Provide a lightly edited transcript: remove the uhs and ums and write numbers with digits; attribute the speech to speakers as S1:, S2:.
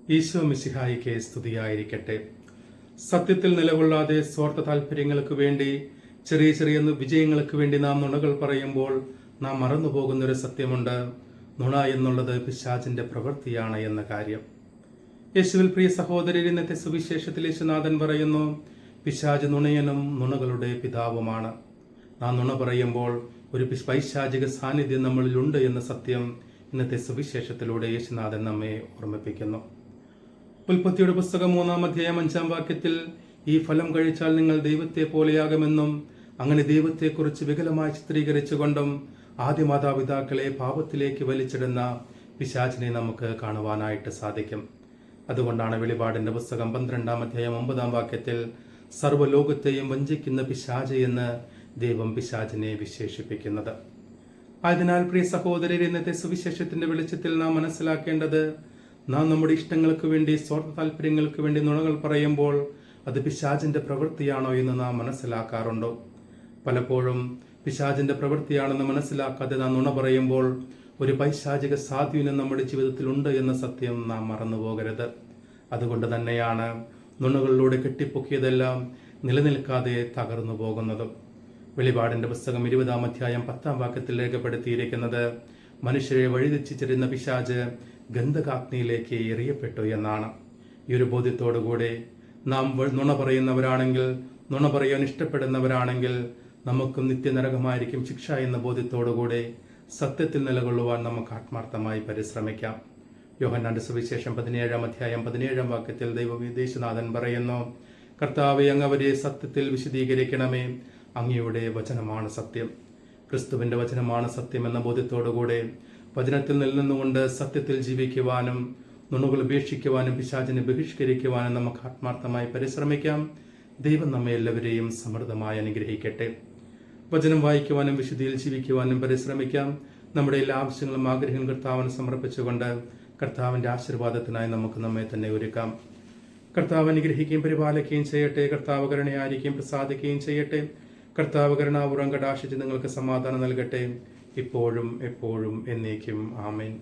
S1: ഈശോ മിശിഹായിക്ക് സ്തുതിയായിരിക്കട്ടെ. സത്യത്തിൽ നിലകൊള്ളാതെ സ്വാർത്ഥ താല്പര്യങ്ങൾക്ക് വേണ്ടി, ചെറിയ ചെറിയ വിജയങ്ങൾക്ക് വേണ്ടി നാം നുണകൾ പറയുമ്പോൾ നാം മറന്നുപോകുന്നൊരു സത്യമുണ്ട്. നുണ എന്നുള്ളത് പിശാചിന്റെ പ്രവൃത്തിയാണ് എന്ന കാര്യം. യേശുവിൽ പ്രിയ സഹോദരർ, ഇന്നത്തെ സുവിശേഷത്തിൽ യേശുനാഥൻ പറയുന്നു, പിശാച് നുണയനും നുണകളുടെ പിതാവുമാണ്. നാം നുണ പറയുമ്പോൾ ഒരു പൈശാചിക സാന്നിധ്യം നമ്മളിലുണ്ട് എന്ന സത്യം ഇന്നത്തെ സുവിശേഷത്തിലൂടെ യേശുനാഥൻ നമ്മെ ഓർമ്മിപ്പിക്കുന്നു. ഉൽപ്പത്തിയുടെ പുസ്തകം 3-ാം അധ്യായം 5-ാം വാക്യത്തിൽ, ഈ ഫലം കഴിച്ചാൽ നിങ്ങൾ ദൈവത്തെ പോലെയാകുമെന്നും അങ്ങനെ ദൈവത്തെക്കുറിച്ച് വികലമായി ചിത്രീകരിച്ചുകൊണ്ടും ആദ്യ മാതാപിതാക്കളെ പാപത്തിലേക്ക് വലിച്ചിടുന്ന പിശാചിനെ നമുക്ക് കാണുവാനായിട്ട് സാധിക്കും. അതുകൊണ്ടാണ് വെളിപാടിന്റെ പുസ്തകം 12-ാം അധ്യായം 9-ാം വാക്യത്തിൽ സർവ്വലോകത്തെയും വഞ്ചിക്കുന്ന പിശാച് എന്ന് ദൈവം പിശാചിനെ വിശേഷിപ്പിക്കുന്നത്. ആയതിനാൽ പ്രിയ സഹോദരർ, ഇന്നത്തെ സുവിശേഷത്തിന്റെ വെളിച്ചത്തിൽ നാം മനസ്സിലാക്കേണ്ടത്, നാം നമ്മുടെ ഇഷ്ടങ്ങൾക്ക് വേണ്ടി, സ്വാർത്ഥ താല്പര്യങ്ങൾക്ക് വേണ്ടി നുണകൾ പറയുമ്പോൾ അത് പിശാചിന്റെ പ്രവൃത്തിയാണോ എന്ന് നാം മനസ്സിലാക്കാറുണ്ടോ? പലപ്പോഴും പിശാചിന്റെ പ്രവൃത്തിയാണെന്ന് മനസ്സിലാക്കാതെ നാം നുണ പറയുമ്പോൾ ഒരു പൈശാചിക സ്വാധീനം നമ്മുടെ ജീവിതത്തിൽ ഉണ്ട് എന്ന സത്യം നാം മറന്നുപോകരുത്. അതുകൊണ്ട് തന്നെയാണ് നുണകളിലൂടെ കെട്ടിപ്പൊക്കിയതെല്ലാം നിലനിൽക്കാതെ തകർന്നു പോകുന്നതും. വെളിപാടിന്റെ പുസ്തകം 20-ാം അധ്യായം 10-ാം വാക്യത്തിൽ രേഖപ്പെടുത്തിയിരിക്കുന്നത്, മനുഷ്യരെ വഴിതെറ്റിച്ചിരുന്ന പിശാച് ഗന്ധകാഗ്നിയിലേക്ക് എറിയപ്പെട്ടു എന്നാണ്. ഈ ഒരു ബോധ്യത്തോടുകൂടി നാം നുണ പറയുന്നവരാണെങ്കിൽ, നുണ പറയാൻ ഇഷ്ടപ്പെടുന്നവരാണെങ്കിൽ നമുക്കും നിത്യനരകമായിരിക്കും ശിക്ഷ എന്ന ബോധ്യത്തോടുകൂടി സത്യത്തിൽ നിലകൊള്ളുവാൻ നമുക്ക് ആത്മാർത്ഥമായി പരിശ്രമിക്കാം. യോഹന്നാന്റെ സുവിശേഷം 17-ാം അധ്യായം 17-ാം വാക്യത്തിൽ യേശുനാഥൻ പറയുന്നു, കർത്താവേ, അങ്ങ് അവരെ സത്യത്തിൽ വിശദീകരിക്കണമേ, അങ്ങയുടെ വചനമാണ് സത്യം. ക്രിസ്തുവിന്റെ വചനമാണ് സത്യം എന്ന ബോധ്യത്തോടുകൂടി വചനത്തിൽ നിന്നുകൊണ്ട് സത്യത്തിൽ ജീവിക്കുവാനും നുണകൾ ഉപേക്ഷിക്കുവാനും പിശാചിനെ ബഹിഷ്കരിക്കുവാനും നമുക്ക് ആത്മാർത്ഥമായി പരിശ്രമിക്കാം. ദൈവം നമ്മെ എല്ലാവരെയും സമൃദ്ധമായി അനുഗ്രഹിക്കട്ടെ. വചനം വായിക്കുവാനും വിശുദ്ധിയിൽ ജീവിക്കുവാനും പരിശ്രമിക്കാം. നമ്മുടെ എല്ലാ ആവശ്യങ്ങളും ആഗ്രഹങ്ങളും കർത്താവിന് സമർപ്പിച്ചുകൊണ്ട് കർത്താവിന്റെ ആശീർവാദത്തിനായി നമുക്ക് നമ്മെ തന്നെ ഒരുക്കാം. കർത്താവ് അനുഗ്രഹിക്കുകയും പരിപാലിക്കുകയും ചെയ്യട്ടെ. കർത്താവ് കരുണയായിരിക്കുകയും പ്രസാദിക്കുകയും ചെയ്യട്ടെ. കർത്താവ് കരുണാപൂർവ്വം കടാക്ഷിച്ച് നിങ്ങൾക്ക് സമാധാനം നൽകട്ടെ, ഇപ്പോഴും എപ്പോഴും എന്നേക്കും. ആമേൻ.